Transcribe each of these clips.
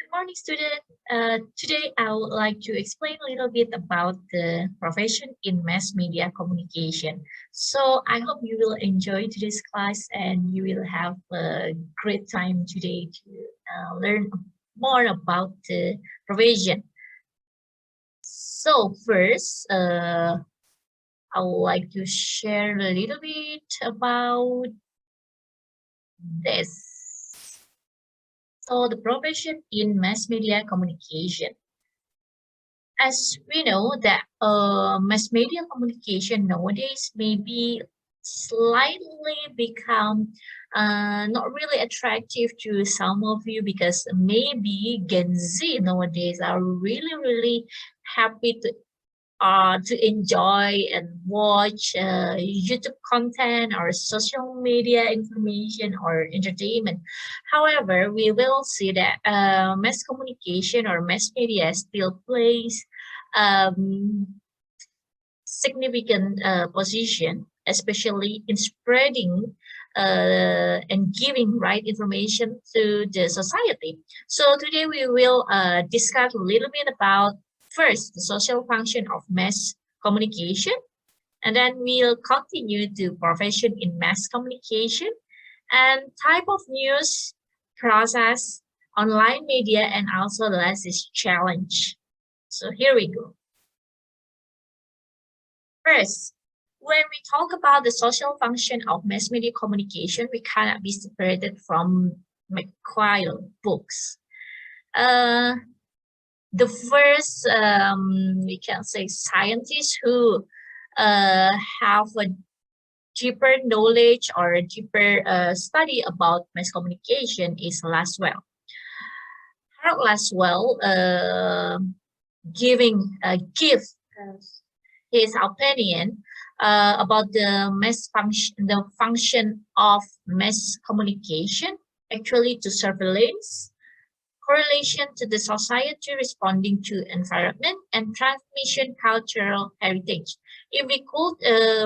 Good morning, student. Today, I would like to explain a little bit about the profession in mass media communication. So I hope you will enjoy today's class and you will have a great time today to learn more about the profession. So first, I would like to share a little bit about this. So the profession in mass media communication. As we know that mass media communication nowadays may be slightly become not really attractive to some of you because maybe Gen Z nowadays are really happy to enjoy and watch YouTube content or social media information or entertainment. However, we will see that mass communication or mass media still plays um, significant position, especially in spreading and giving right information to the society. So today we will discuss a little bit about first the social function of mass communication, and then we'll continue to profession in mass communication and type of news, process, online media, and also the last is challenge. So here we go. First, when we talk about the social function of mass media communication, we cannot be separated from McQuail books. The first, we can say, scientists who have a deeper knowledge or a deeper study about mass communication is Laswell. Harold Laswell give his opinion about the function of mass communication, actually to surveillance, correlation to the society responding to environment, and transmission cultural heritage. If we could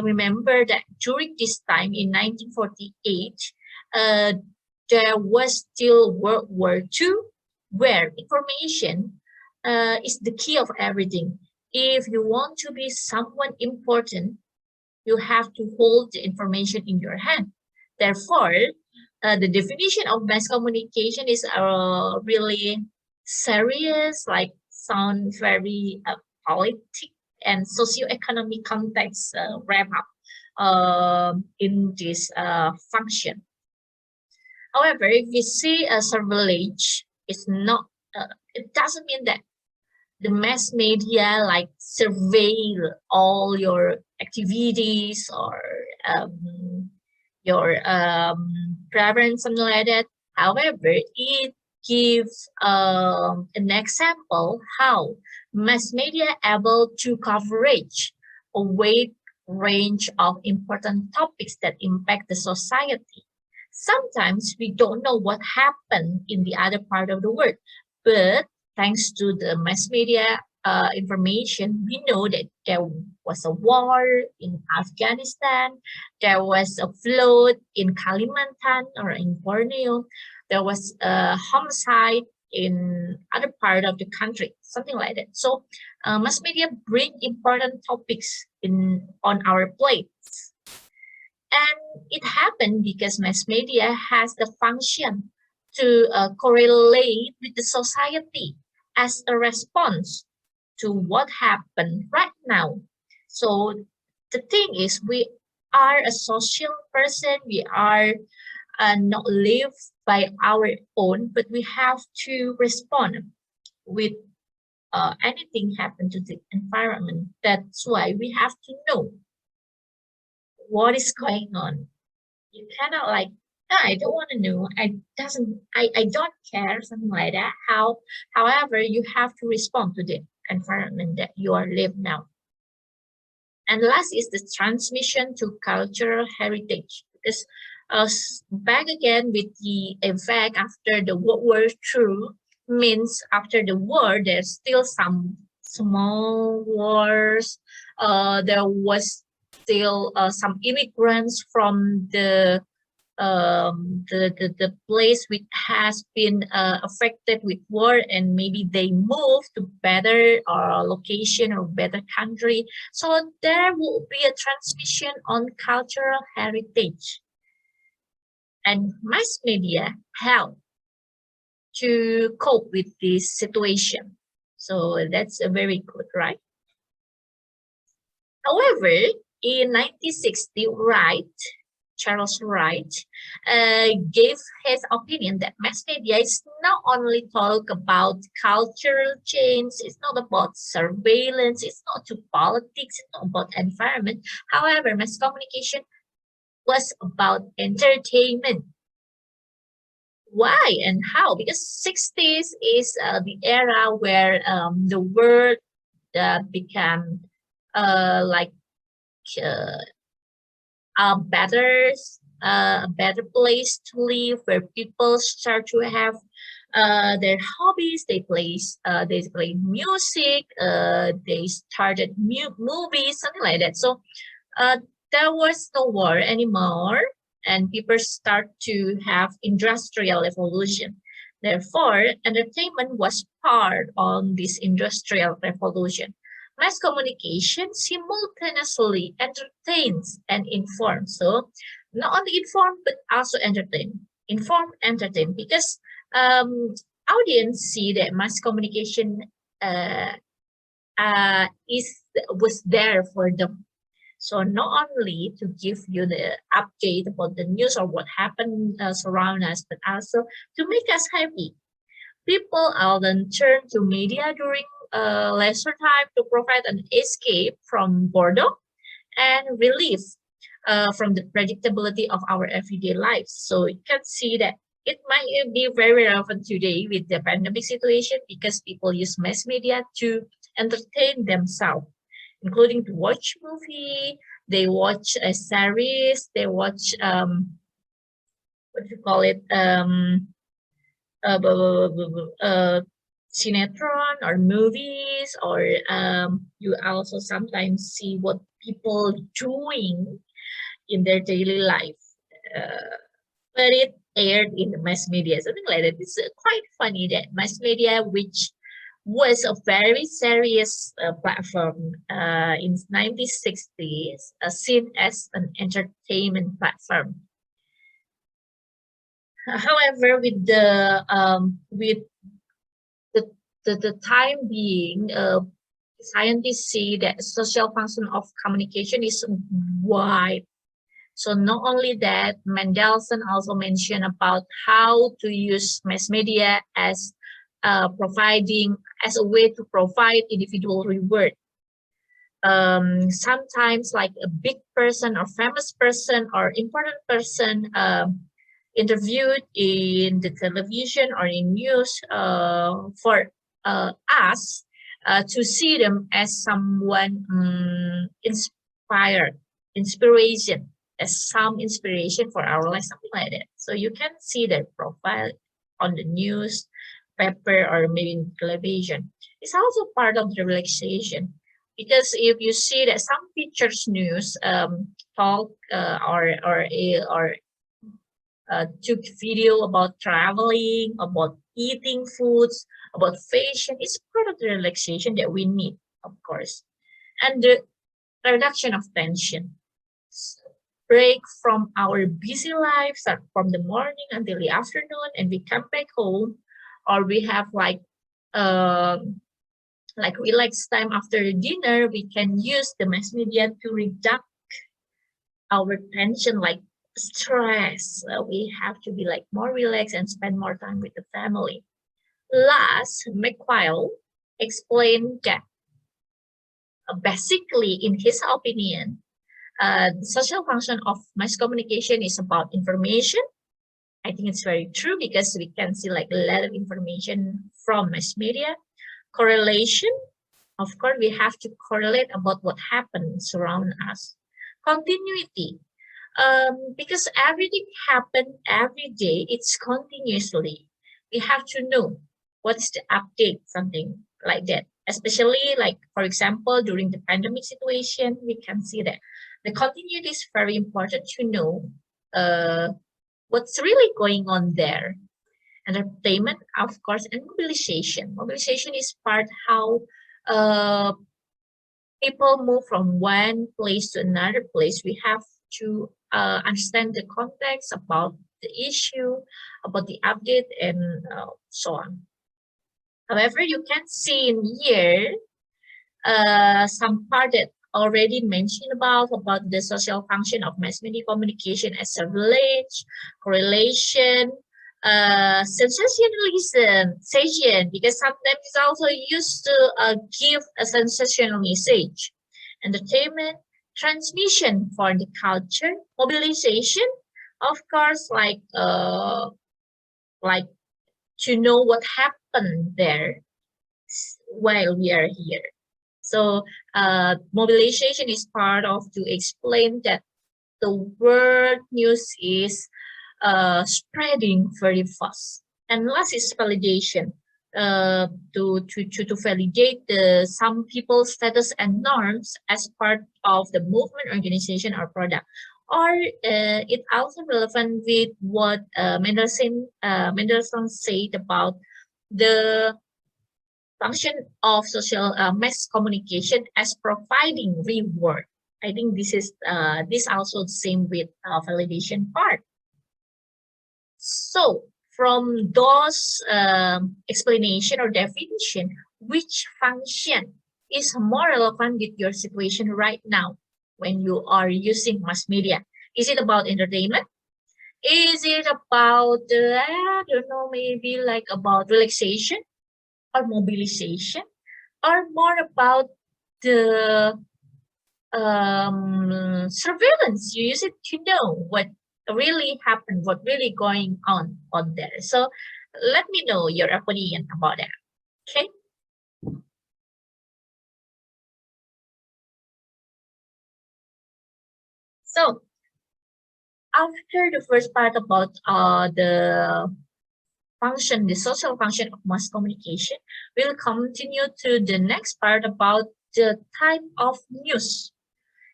remember that during this time in 1948, there was still World War II, where information is the key of everything. If you want to be someone important, you have to hold the information in your hand. Therefore, the definition of mass communication is really serious, like sound very politic and socioeconomic context wrap up in this function. However, if we see a surveillance, it's not. It doesn't mean that the mass media like surveil all your activities or your preference, something like that. However, it gives an example how mass media able to coverage a wide range of important topics that impact the society. Sometimes we don't know what happened in the other part of the world, but thanks to the mass media information, we know that there was a war in Afghanistan, there was a flood in Kalimantan or in Borneo, there was a homicide in other part of the country, something like that. So mass media bring important topics on our plates. And it happened because mass media has the function to correlate with the society as a response to what happened right now. So the thing is, we are a social person. We are not live by our own, but we have to respond with anything happen to the environment. That's why we have to know what is going on. You cannot like, I don't want to know. I don't care, something like that. However, you have to respond to the environment that you are live now. And last is the transmission to cultural heritage. Because back again with the effect after the World War II means after the war, there's still some small wars. There was still some immigrants from the the place which has been affected with war, and maybe they move to better location or better country. So there will be a transmission on cultural heritage, and mass media help to cope with this situation. So that's a very good, right? However, in 1960, Charles Wright, gave his opinion that mass media is not only talk about cultural change, it's not about surveillance, it's not to politics, it's not about environment. However, mass communication was about entertainment. Why and how? Because 60s is the era where the world became like uh, a better place to live, where people start to have their hobbies. They play music, they started movies, something like that. So uh, there was no war anymore, and people start to have industrial evolution. Therefore, entertainment was part on this industrial revolution. Mass communication simultaneously entertains and informs. So not only inform but also entertain. Inform, entertain, because audience see that mass communication uh, is was there for them. So not only to give you the update about the news or what happened around us, but also to make us happy. People often turn to media during leisure time to provide an escape from boredom and relief from the predictability of our everyday lives. So you can see that it might be very relevant today with the pandemic situation, because people use mass media to entertain themselves, including to watch movie, they watch a series, they watch what do you call it, Cinetron or movies, or you also sometimes see what people doing in their daily life. Uh, but it aired in the mass media, something like that. It's quite funny that mass media, which was a very serious platform in 1960s, seen as an entertainment platform. However, with the, the time being, scientists see that social function of communication is wide. So not only that, Mendelssohn also mentioned about how to use mass media as providing as a way to provide individual reward. Sometimes like a big person or famous person or important person interviewed in the television or in news for us to see them as someone inspiration, as some inspiration for our life, something like that. So you can see their profile on the news paper or maybe in television. It's also part of the relaxation, because if you see that some pictures news talk or took video about traveling, about eating foods, about fashion, it's part of the relaxation that we need, of course. And the reduction of tension, break from our busy lives, start from the morning until the afternoon, and we come back home, or we have like relaxed time after dinner, we can use the mass media to reduce our tension, like stress. We have to be like more relaxed and spend more time with the family. Last, McQuail explained that basically, in his opinion, the social function of mass communication is about information. I think it's very true, because we can see like a lot of information from mass media. Correlation, of course, we have to correlate about what happens around us. Continuity, because everything happen every day, it's continuously. We have to know what's the update, something like that. Especially like, for example, during the pandemic situation, we can see that the continuity is very important to know. what's really going on there. Entertainment, of course, and mobilization. Mobilization is part how people move from one place to another place. We have to understand the context about the issue, about the update, and so on. However, you can see in here some part that already mentioned about the social function of mass media communication as a village, correlation, sensationalism, sensation, because sometimes it's also used to give a sensational message. Entertainment, transmission for the culture, mobilization, of course, like to know what happened there while we are here. So mobilization is part of to explain that the word news is spreading very fast. And last is validation. To validate some people's status and norms as part of the movement, organization, or product. Or it also relevant with what Mendelssohn said about the function of social mass communication as providing reward. I think this also the same with validation part. So from those explanation or definition, which function is more relevant with your situation right now when you are using mass media? Is it about entertainment? Is it about, I don't know, maybe like about relaxation or mobilization? Or more about the surveillance? You use it to know what really happened, what really going on there. So let me know your opinion about that. Okay. So after the first part about the function, the social function of mass communication, we'll continue to the next part about the type of news,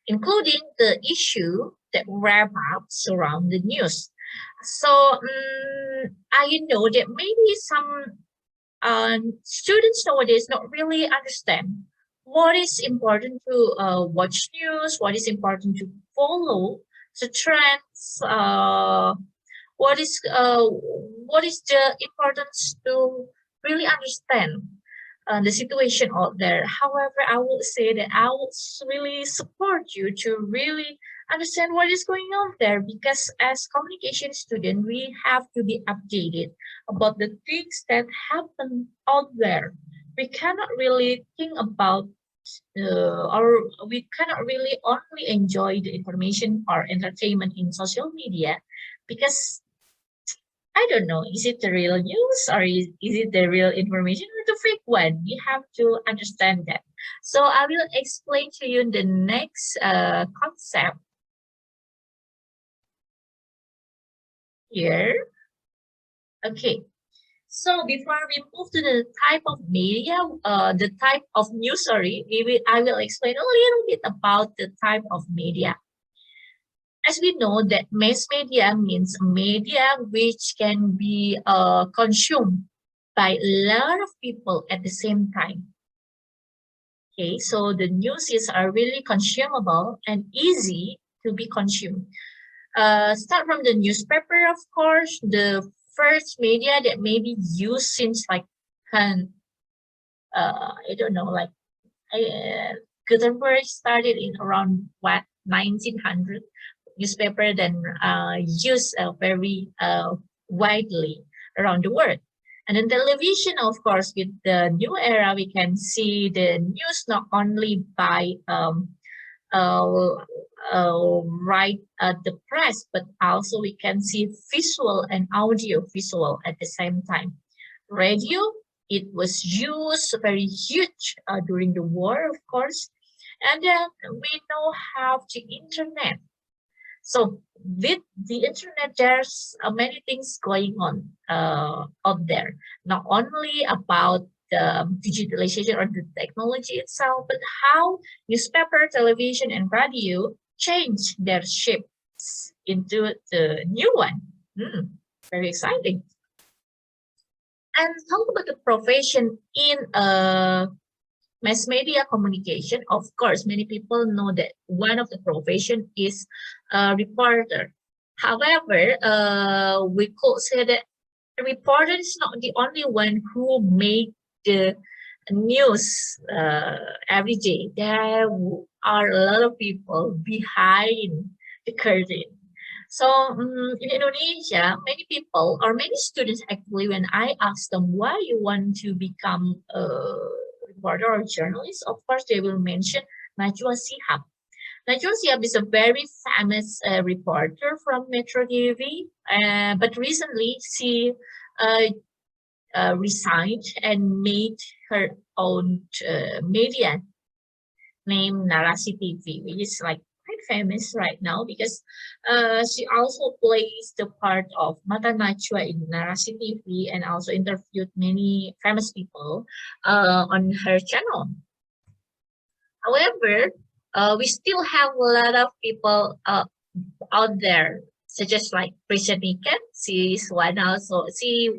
including the issue that wrap up surround the news. So I know that maybe some students nowadays not really understand what is important to watch news, what is important to follow the trends, what is the importance to really understand the situation out there. However, I will say that I will really support you to really understand what is going on there, because as communication student, we have to be updated about the things that happen out there. We cannot really think about or we cannot really only enjoy the information or entertainment in social media, because I don't know, is it the real news or is it the real information or the fake one? You have to understand that. So I will explain to you the next concept here. Okay, so before we move to the type of media, the type of news, sorry, I will explain a little bit about the type of media. As we know that mass media means media which can be consumed by a lot of people at the same time. Okay, so the news is really consumable and easy to be consumed. Start from the newspaper, of course, the first media that may be used since like I don't know, like Gutenberg started in around what 1900. Newspaper then used very widely around the world. And then television, of course, with the new era, we can see the news not only by right the press, but also we can see visual and audio visual at the same time. Radio, it was used very huge during the war, of course. And then we know how the internet. So with the internet, there's many things going on out there, not only about the digitalization or the technology itself, but how newspaper, television, and radio change their shapes into the new one. Very exciting. And talk about the profession in mass media communication. Of course, many people know that one of the profession is a reporter. However, we could say that a reporter is not the only one who make the news every day. There are a lot of people behind the curtain. So in Indonesia, many people or many students actually, when I ask them why you want to become a reporter or journalist, of course they will mention Najwa Shihab. Najwa Shihab is a very famous reporter from Metro TV, but recently she resigned and made her own media named Narasi TV, which is like quite famous right now because she also plays the part of Mata Najwa in Narasi TV and also interviewed many famous people on her channel. However, we still have a lot of people out there, such as like Prisha Niken. She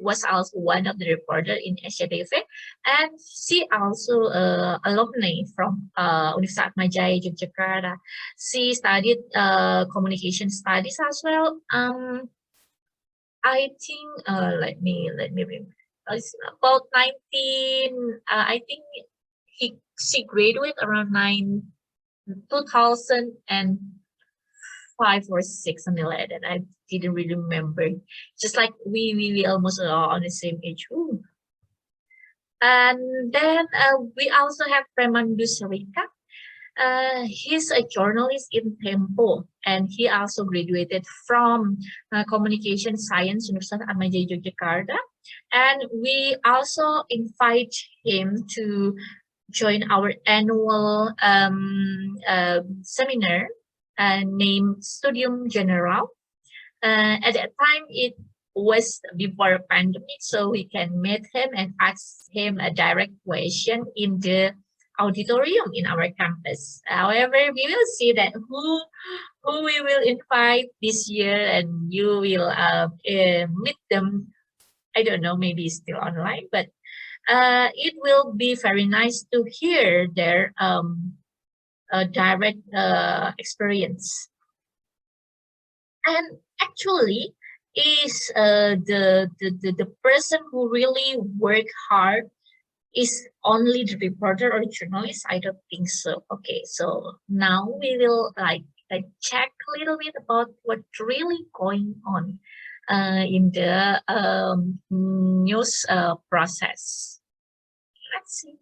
was also one of the reporter in SCTV, and she also alumni from Universitas Majaya Yogyakarta. She studied communication studies as well. I think let me remember. It's about 19. I think she graduated around 2005 or 6, something like that. I didn't really remember. Just like we almost are on the same age. Ooh. And then we also have Raymundus Rikang. He's a journalist in Tempo, and he also graduated from Communication Science Universitas Atmajaya Yogyakarta. And we also invite him to join our annual seminar named Studium General. At that time, it was before pandemic, so we can meet him and ask him a direct question in the auditorium in our campus. However, we will see that who we will invite this year, and you will meet them. I don't know, maybe still online, but it will be very nice to hear their direct experience. And actually, is the person who really work hard is only the reporter or journalist? I don't think so. Okay, so now we will like check a little bit about what's really going on in the news process. Let's see.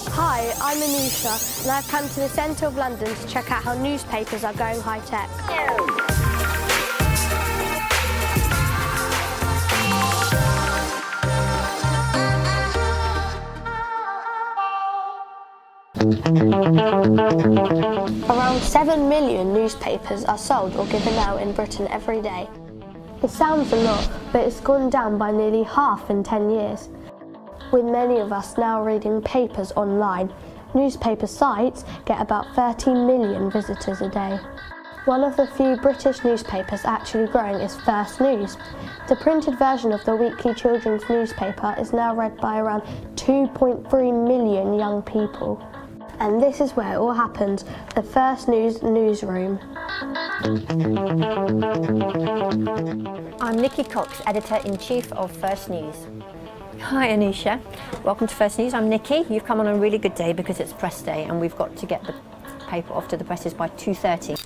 Hi, I'm Anisha, and I've come to the centre of London to check out how newspapers are going high-tech. Around 7 million newspapers are sold or given out in Britain every day. It sounds a lot, but it's gone down by nearly half in 10 years. With many of us now reading papers online, newspaper sites get about 13 million visitors a day. One of the few British newspapers actually growing is First News. The printed version of the weekly children's newspaper is now read by around 2.3 million young people. And this is where it all happens, the First News newsroom. I'm Nikki Cox, Editor-in-Chief of First News. Hi Anisha, welcome to First News. I'm Nikki. You've come on a really good day because it's press day and we've got to get the paper off to the presses by 2:30.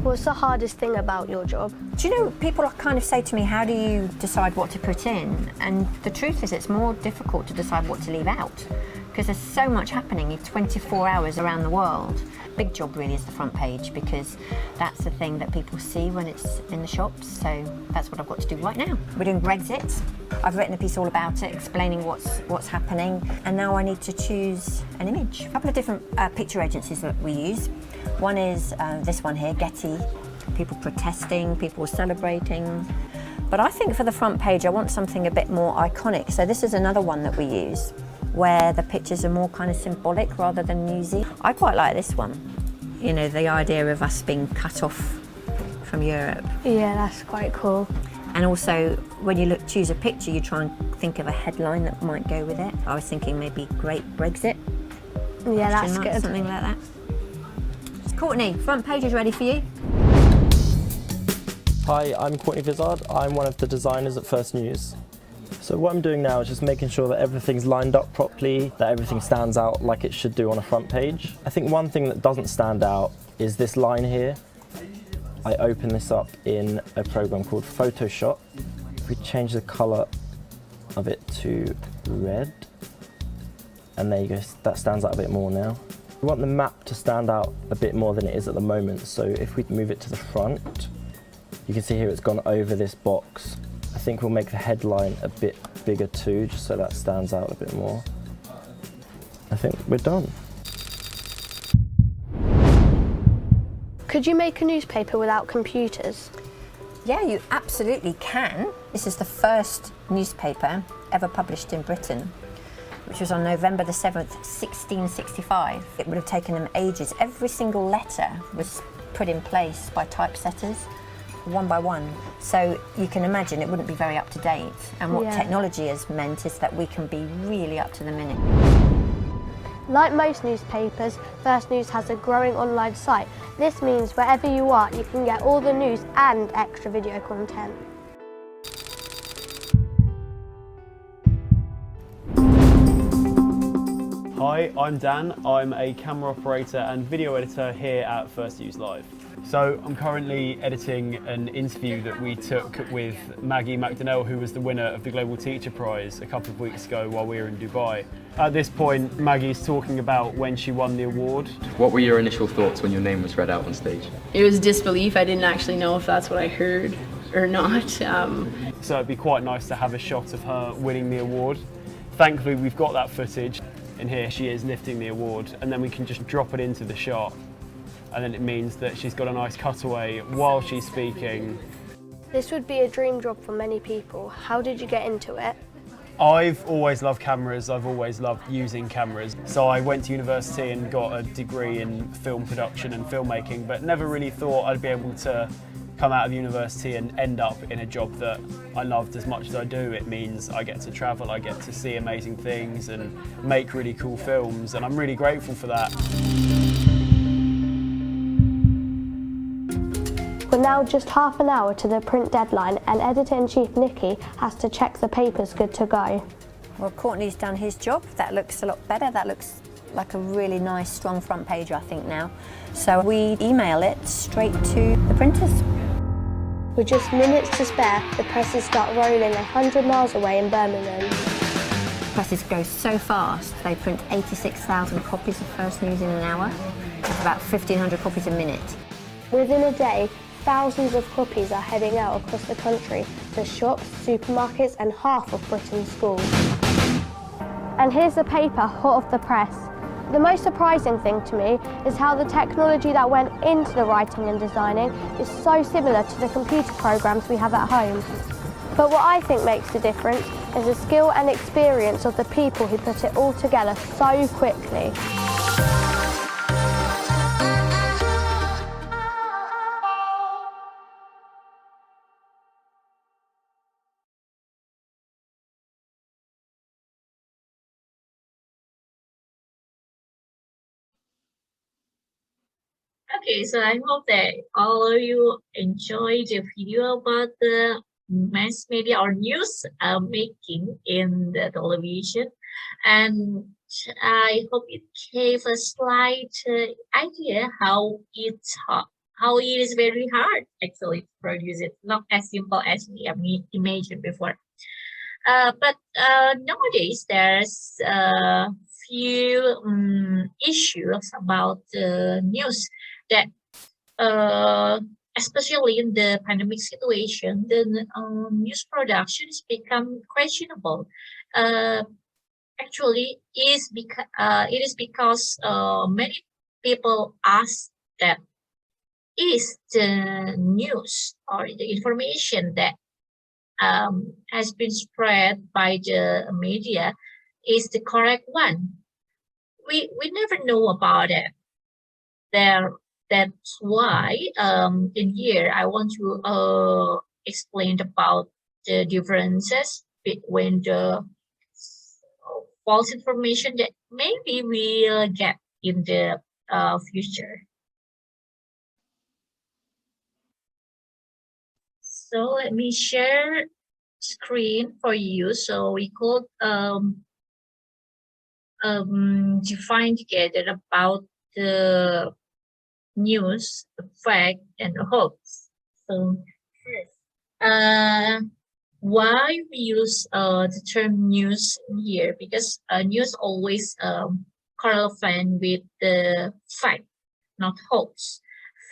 What's the hardest thing about your job? Do you know, people kind of say to me, how do you decide what to put in? And the truth is it's more difficult to decide what to leave out. because there's so much happening 24 hours around the world. Big job really is the front page, because that's the thing that people see when it's in the shops, so that's what I've got to do right now. We're doing Brexit. I've written a piece all about it, explaining what's happening, and now I need to choose an image. A couple of different picture agencies that we use. One is this one here, Getty. People protesting, people celebrating. But I think for the front page, I want something a bit more iconic. So this is another one that we use, where the pictures are more kind of symbolic rather than newsy. I quite like this one. You know, the idea of us being cut off from Europe. Yeah, that's quite cool. And also, when you choose a picture, you try and think of a headline that might go with it. I was thinking maybe Great Brexit. Yeah, that's good. Something like that. Courtney, front page is ready for you. Hi, I'm Courtney Vizard. I'm one of the designers at First News. So what I'm doing now is just making sure that everything's lined up properly, that everything stands out like it should do on a front page. I think one thing that doesn't stand out is this line here. I open this up in a program called Photoshop. If we change the colour of it to red, and there you go, that stands out a bit more now. We want the map to stand out a bit more than it is at the moment, so if we move it to the front, you can see here it's gone over this box. I think we'll make the headline a bit bigger too, just so that stands out a bit more. I think we're done. Could you make a newspaper without computers? Yeah, you absolutely can. This is the first newspaper ever published in Britain, which was on November the 7th, 1665. It would have taken them ages. Every single letter was put in place by typesetters, one by one. So you can imagine it wouldn't be very up to date. And what technology has meant is that we can be really up to the minute. Like most newspapers, First News has a growing online site. This means wherever you are, you can get all the news and extra video content. Hi, I'm Dan. I'm a camera operator and video editor here at First News Live. So I'm currently editing an interview that we took with Maggie McDonnell, who was the winner of the Global Teacher Prize a couple of weeks ago while we were in Dubai. At this point, Maggie's talking about when she won the award. What were your initial thoughts when your name was read out on stage? It was disbelief. I didn't actually know if that's what I heard or not. So it'd be quite nice to have a shot of her winning the award. Thankfully, we've got that footage, and here she is lifting the award, and then we can just drop it into the shot. And then it means that she's got a nice cutaway while she's speaking. This would be a dream job for many people. How did you get into it? I've always loved cameras, I've always loved using cameras. So I went to university and got a degree in film production and filmmaking, but never really thought I'd be able to come out of university and end up in a job that I loved as much as I do. It means I get to travel, I get to see amazing things and make really cool films, and I'm really grateful for that. We're now just half an hour to the print deadline, and Editor-in-Chief Nikki has to check the paper's good to go. Well, Courtney's done his job. That looks a lot better. That looks like a really nice, strong front page, I think, now. So we email it straight to the printers. With just minutes to spare, the presses start rolling 100 miles away in Birmingham. Presses go so fast. They print 86,000 copies of First News in an hour. It's about 1,500 copies a minute. Within a day, thousands of copies are heading out across the country to shops, supermarkets and half of Britain's schools. And here's the paper hot off the press. The most surprising thing to me is how the technology that went into the writing and designing is so similar to the computer programs we have at home. But what I think makes the difference is the skill and experience of the people who put it all together so quickly. Okay, so I hope that all of you enjoyed the video about the mass media or news making in the television, and I hope it gave a slight idea how it is very hard actually to produce it, not as simple as we imagined before. But nowadays, there's a few issues about the news that, uh, especially in the pandemic situation, the news production has become questionable. Uh, Actually, it is because many people ask that, is the news or the information that has been spread by the media is the correct one. We never know about it. There, that's why in here I want to explain about the differences between the false information that maybe we'll get in the future. So let me share screen for you so we could define together about the news, the fact, and the hoax. So first, why we use the term news here? Because news always correlate with the fact, not hoax.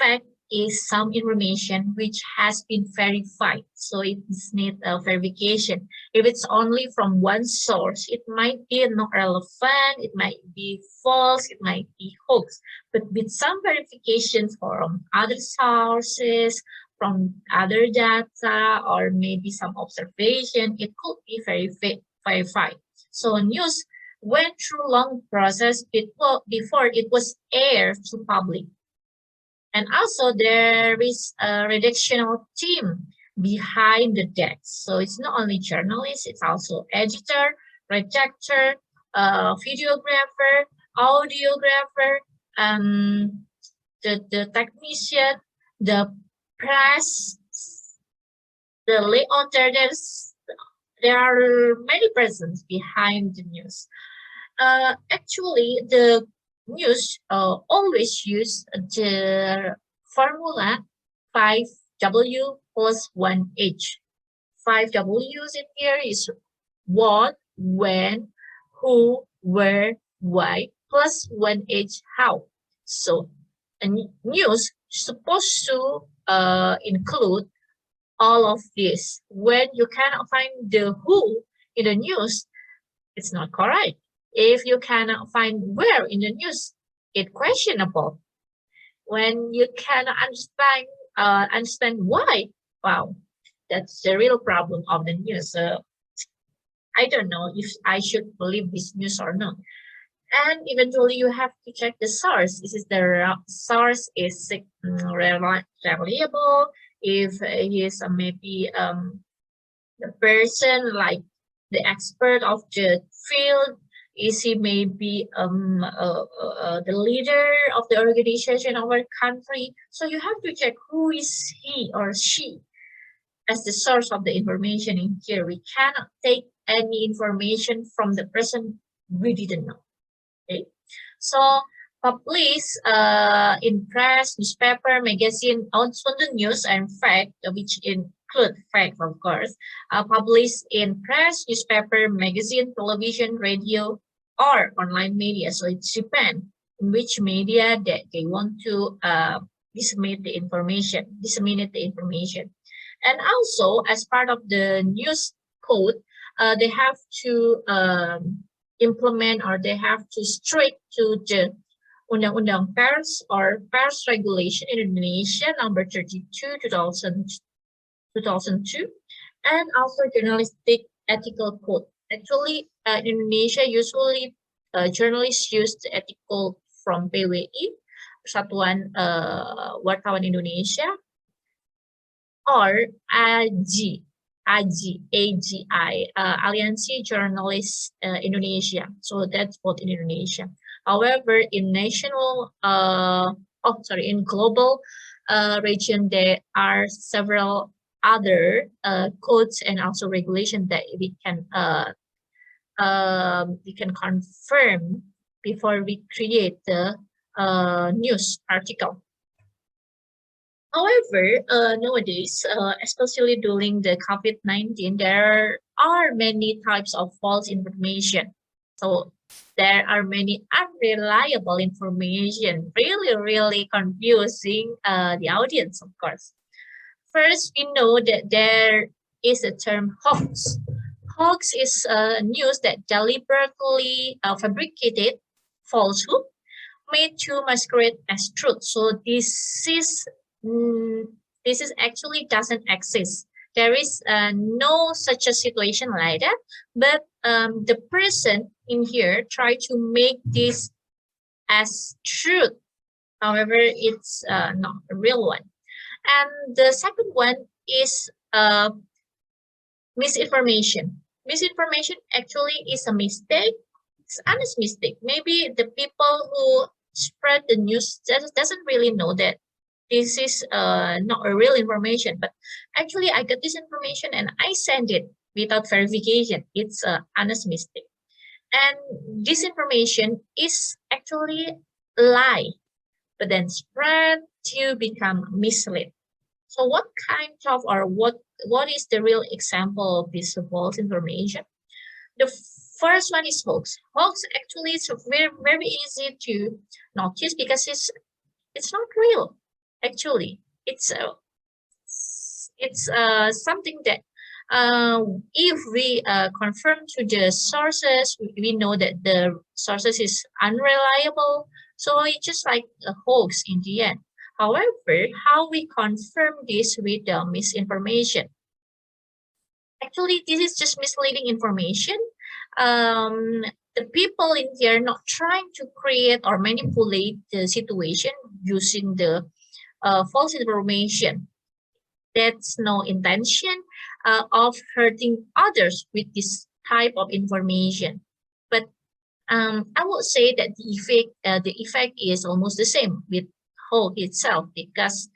Fact is some information which has been verified, so it needs a verification. If it's only from one source, it might be not relevant, it might be false, it might be hoax. But with some verification from other sources, from other data, or maybe some observation, it could be verified. So news went through long process before it was aired to public. And also there is a redactional team behind the desk. So it's not only journalists, it's also editor, redactor, videographer, audiographer, the technician, the press, the layout. There are many persons behind the news. Actually, the news always use the formula 5W plus 1H. 5 W's in here is what, when, who, where, why, plus 1H, how. So a news supposed to include all of this. When you cannot find the who in the news, it's not correct. If you cannot find where in the news, it's questionable. When you cannot understand why, wow, that's the real problem of the news. I don't know if I should believe this news or not. And eventually you have to check the source. Is the source is reliable? If he is maybe the person like the expert of the field, is he maybe the leader of the organization of our country? So you have to check who is he or she as the source of the information in here. We cannot take any information from the person we didn't know. Okay, so publish in press, newspaper, magazine, also the news and fact, which include fact, of course, published in press, newspaper, magazine, television, radio, or online media. So it depends in which media that they want to disseminate the information. And also, as part of the news code, they have to implement, or they have to strict to the Undang-Undang Pers or Pers Regulation in Indonesia number 32 2002, and also journalistic ethical code. Actually, in Indonesia, usually journalists use the ethical from PWI, Persatuan Wartawan Indonesia, or AGI, Aliansi Journalists Indonesia. So that's both in Indonesia. However, in in global region, there are several other codes and also regulations that we can confirm before we create the news article. However, nowadays, especially during the COVID-19, there are many types of false information. So there are many unreliable information, really, really confusing the audience, of course. First, we know that there is a term hoax. Hoax is news that deliberately fabricated falsehood made to masquerade as truth. So mm, this is actually doesn't exist. There is no such a situation like that. But the person in here try to make this as truth. However, it's not a real one. And the second one is misinformation. Misinformation actually is a mistake. It's honest mistake. Maybe the people who spread the news doesn't really know that this is not a real information. But actually, I got this information and I send it without verification. It's a honest mistake. And this information is actually lie, but then spread to become mislead. So what kind of or what is the real example of this false information? The first one is hoax. Hoax actually is very very easy to notice because it's not real. Actually, it's something that if we confirm to the sources, we know that the sources is unreliable. So it's just like a hoax in the end. However, how we confirm this with the misinformation? Actually, this is just misleading information. Um, the people in here are not trying to create or manipulate the situation using the false information. That's no intention of hurting others with this type of information. But I would say that the effect is almost the same with hoax itself because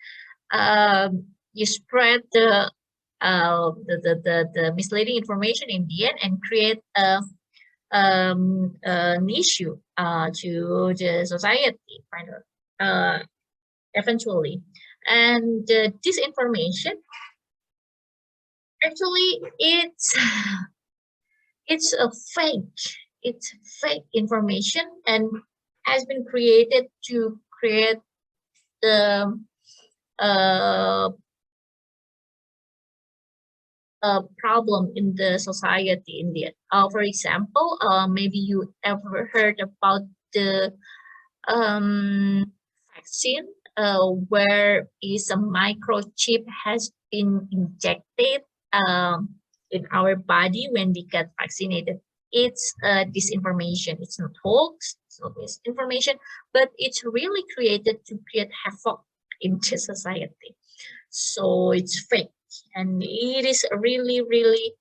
you spread the misleading information in the end and create an issue to the society, kind of, eventually. And this information actually it's a fake. It's fake information and has been created to create the uh, problem in the society in the end. For example, maybe you ever heard about the vaccine where is a microchip has been injected in our body when we get vaccinated. It's disinformation. It's not hoax. It's not misinformation, but it's really created to create havoc in the society. So it's fake, and it is really, really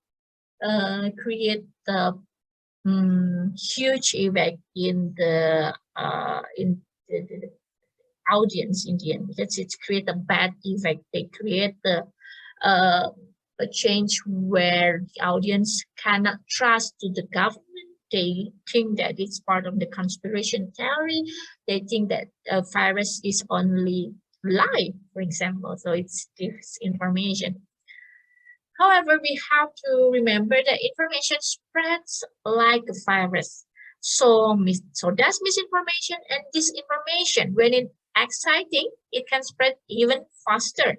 create the huge effect in the audience in the end because it create a bad effect. They create a change where the audience cannot trust to the government. They think that it's part of the conspiracy theory. They think that a virus is only lie, for example. So it's disinformation. However, we have to remember that information spreads like a virus. So does misinformation and disinformation. When it's exciting, it can spread even faster.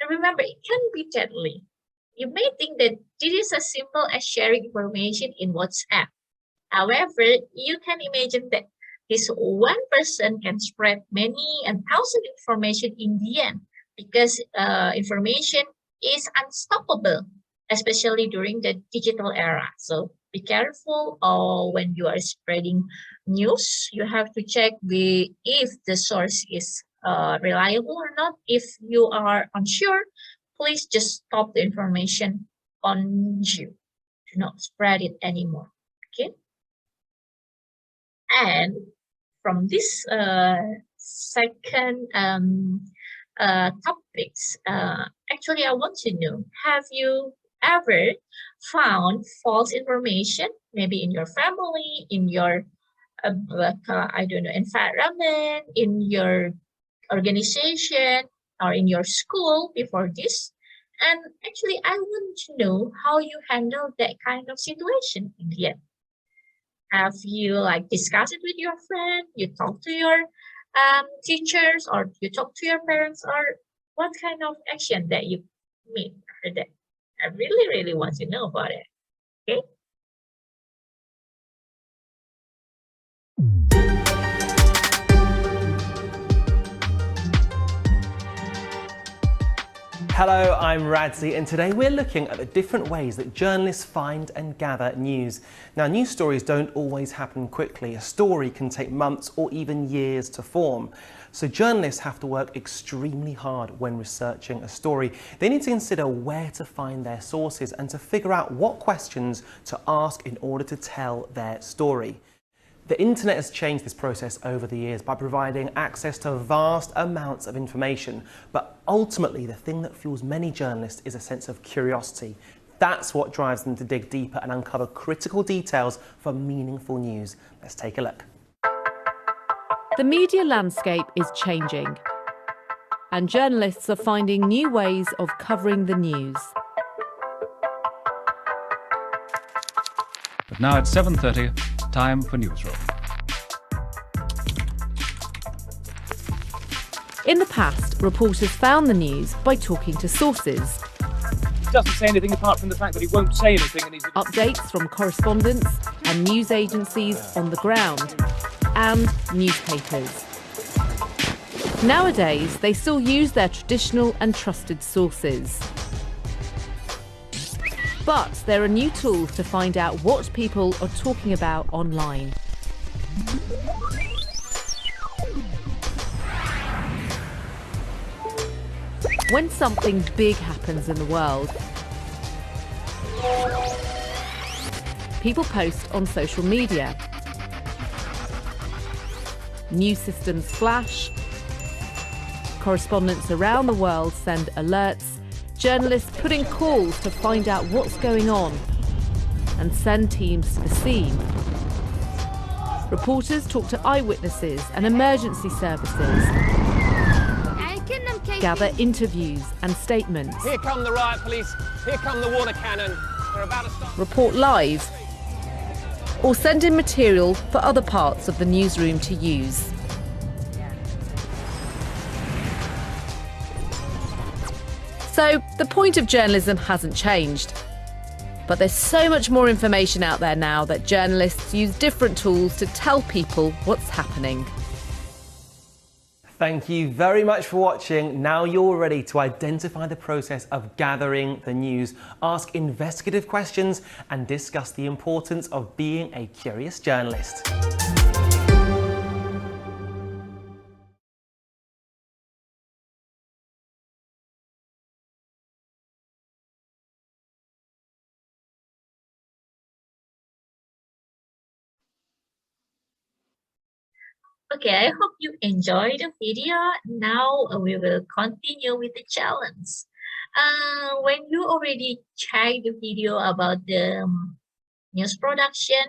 And remember, it can be deadly. You may think that this is as simple as sharing information in WhatsApp. However, you can imagine that this one person can spread many and thousand information in the end because information is unstoppable, especially during the digital era. So be careful when you are spreading news. You have to check if the source is reliable or not. If you are unsure, please just stop the information on you. Do not spread it anymore. Okay. And from this second topics, actually, I want to know, have you ever found false information, maybe in your family, in your, I don't know, environment, in your organization or in your school before this? And actually, I want to know how you handle that kind of situation in the end. Have you like discussed it with your friend? You talk to your teachers, or you talk to your parents, or what kind of action that you made after that? I really, really want to know about it. Okay. Hello, I'm Radzi, and today we're looking at the different ways that journalists find and gather news. Now, news stories don't always happen quickly. A story can take months or even years to form. So journalists have to work extremely hard when researching a story. They need to consider where to find their sources and to figure out what questions to ask in order to tell their story. The internet has changed this process over the years by providing access to vast amounts of information, but ultimately the thing that fuels many journalists is a sense of curiosity. That's what drives them to dig deeper and uncover critical details for meaningful news. Let's take a look. The media landscape is changing, and journalists are finding new ways of covering the news. But now it's 7:30, time for Newsroom. In the past, reporters found the news by talking to sources. He doesn't say anything apart from the fact that he won't say anything. And he's... Updates from correspondents and news agencies on the ground, and newspapers. Nowadays, they still use their traditional and trusted sources. But there are new tools to find out what people are talking about online. When something big happens in the world, people post on social media. News systems flash. Correspondents around the world send alerts. Journalists put in calls to find out what's going on and send teams to the scene. Reporters talk to eyewitnesses and emergency services, gather interviews and statements. Here come the riot police, here come the water cannon. They're about to start. Report live, or send in material for other parts of the newsroom to use. So the point of journalism hasn't changed. But there's so much more information out there now that journalists use different tools to tell people what's happening. Thank you very much for watching. Now you're ready to identify the process of gathering the news, ask investigative questions, and discuss the importance of being a curious journalist. Okay, I hope you enjoyed the video. Now we will continue with the challenge. When you already checked the video about the news production,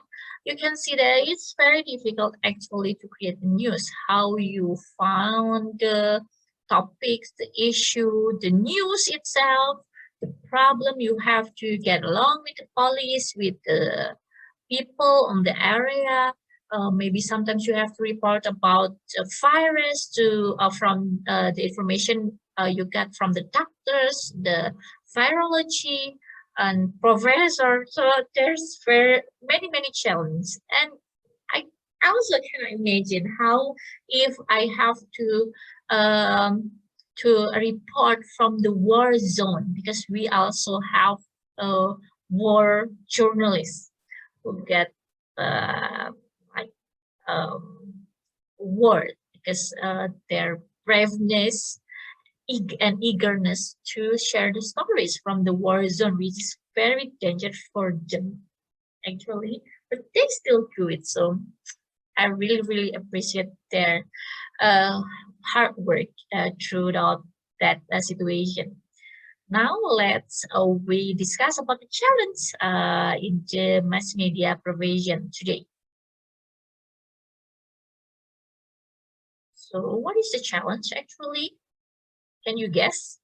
you can see that it's very difficult actually to create the news. How you found the topics, the issue, the news itself, the problem you have to get along with the police, with the people on the area. Maybe sometimes you have to report about a virus to from the information you get from the doctors, the virology, and professor. So there's very many challenges, and I also can imagine how if I have to report from the war zone, because we also have war journalists who get word, because their braveness and eagerness to share the stories from the war zone, which is very dangerous for them actually, but they still do it. So I really appreciate their hard work throughout that situation. Now let's we discuss about the challenge in the mass media provision today. So what is the challenge actually? Can you guess?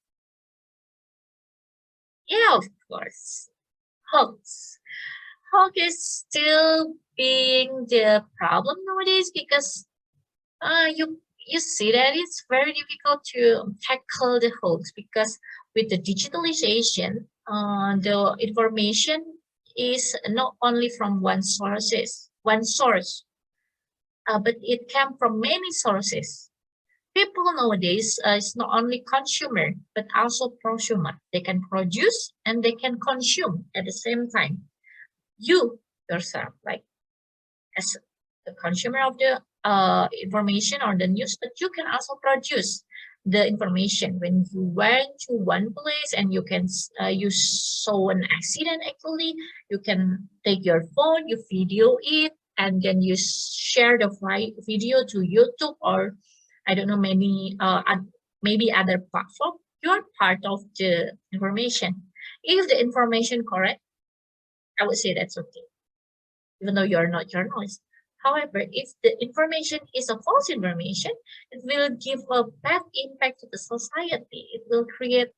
Yeah, of course. Hoax. Hoax is still being the problem nowadays because you see that it's very difficult to tackle the hoax because with the digitalization, the information is not only from one source, but it came from many sources. People nowadays is not only consumer but also prosumer. They can produce and they can consume at the same time. You yourself, like as the consumer of the information or the news, but you can also produce the information when you went to one place and you saw an accident. Actually, you can take your phone, you video it, and then you share the video to YouTube or I don't know maybe other platform. You are part of the information. If the information correct, I would say that's okay, even though you are not journalist. However, if the information is a false information, it will give a bad impact to the society. It will create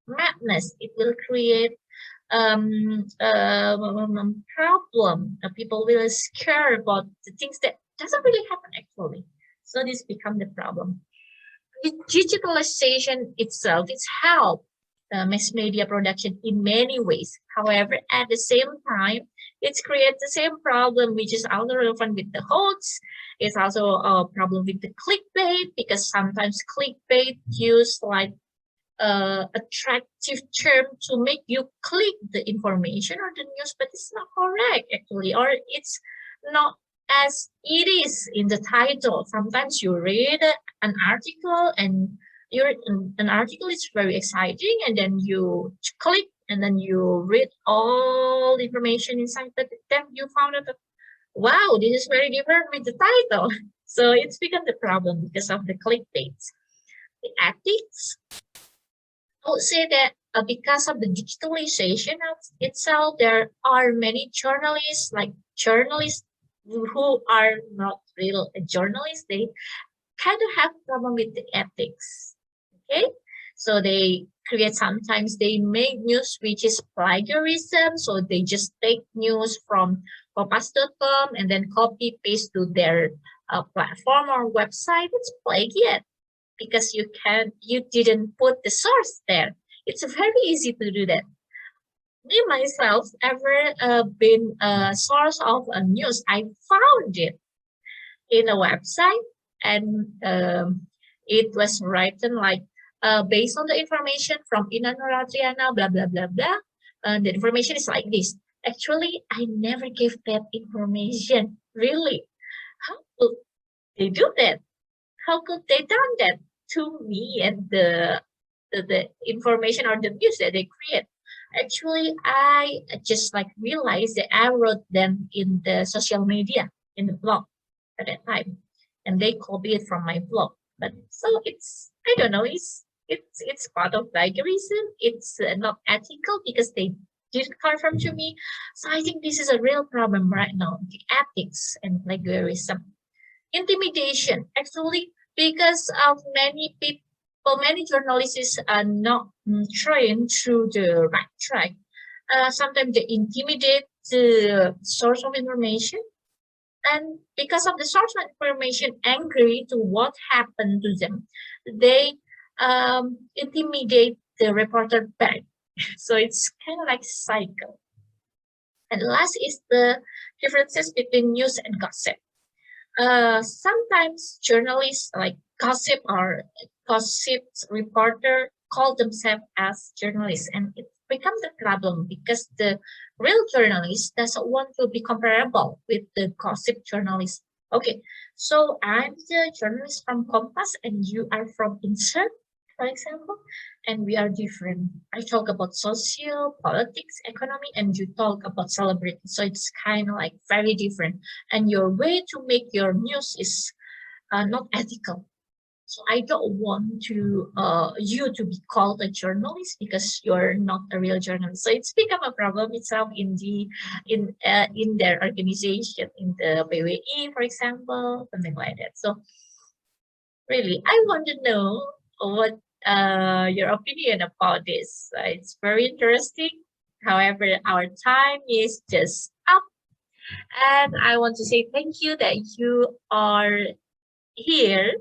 madness. It will create problem. People will scare about the things that doesn't really happen actually. So this become the problem. The digitalization itself, it's helped mass media production in many ways. However, at the same time, it creates the same problem, which is also relevant with the hoax. It's also a problem with the clickbait because sometimes clickbait use like attractive term to make you click the information or the news, but it's not correct actually, or it's not as it is in the title. Sometimes you read an article and an article is very exciting and then you click and then you read all the information inside, but then you found out that, wow, this is very different with the title. So it's become the problem because of the clickbaits. The ethics, I would say that because of the digitalization of itself, there are many journalists, like journalists who are not real journalists, they kind of have problem with the ethics. Okay, so they create, sometimes they make news which is plagiarism, so they just take news from Kompas.com and then copy paste to their platform or website. It's plagiat because you didn't put the source there. It's very easy to do that. Me myself ever been a source of a news. I found it in a website and it was written like based on the information from Inanuratriana, blah blah blah blah. The information is like this. Actually, I never gave that information. Really, how could they do that? How could they done that to me and the information or the news that they create? Actually, I just like realized that I wrote them in the social media, in the blog at that time, and they copied it from my blog. But so it's, I don't know, it's part of plagiarism. It's not ethical because they didn't confirm to me. So I think this is a real problem right now, the ethics and plagiarism. Intimidation, actually, because of many people, many journalists are not trained through the right track. Sometimes they intimidate the source of information, and because of the source of information angry to what happened to them, they intimidate the reporter back. So it's kind of like cycle. And last is the differences between news and gossip. Sometimes journalists like gossip or gossip reporter call themselves as journalists, and it becomes a problem because the real journalist doesn't want to be comparable with the gossip journalist. Okay, so I'm the journalist from Kompas and you are from Insert, for example, and we are different. I talk about social, politics, economy, and you talk about celebrity. So it's kind of like very different. And your way to make your news is not ethical. So I don't want to you to be called a journalist because you're not a real journalist. So it's become a problem itself in their organization, in the PWI, for example, something like that. So Really, I want to know what your opinion about this. It's very interesting. However, our time is just up. And I want to say thank you that you are here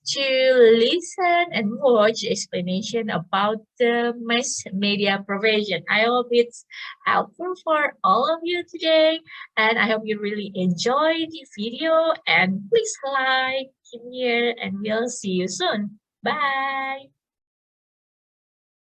to listen and watch explanation about the mass media provision. I hope it's helpful for all of you today, and I hope you really enjoy the video, and please like, here, and we'll see you soon. Bye.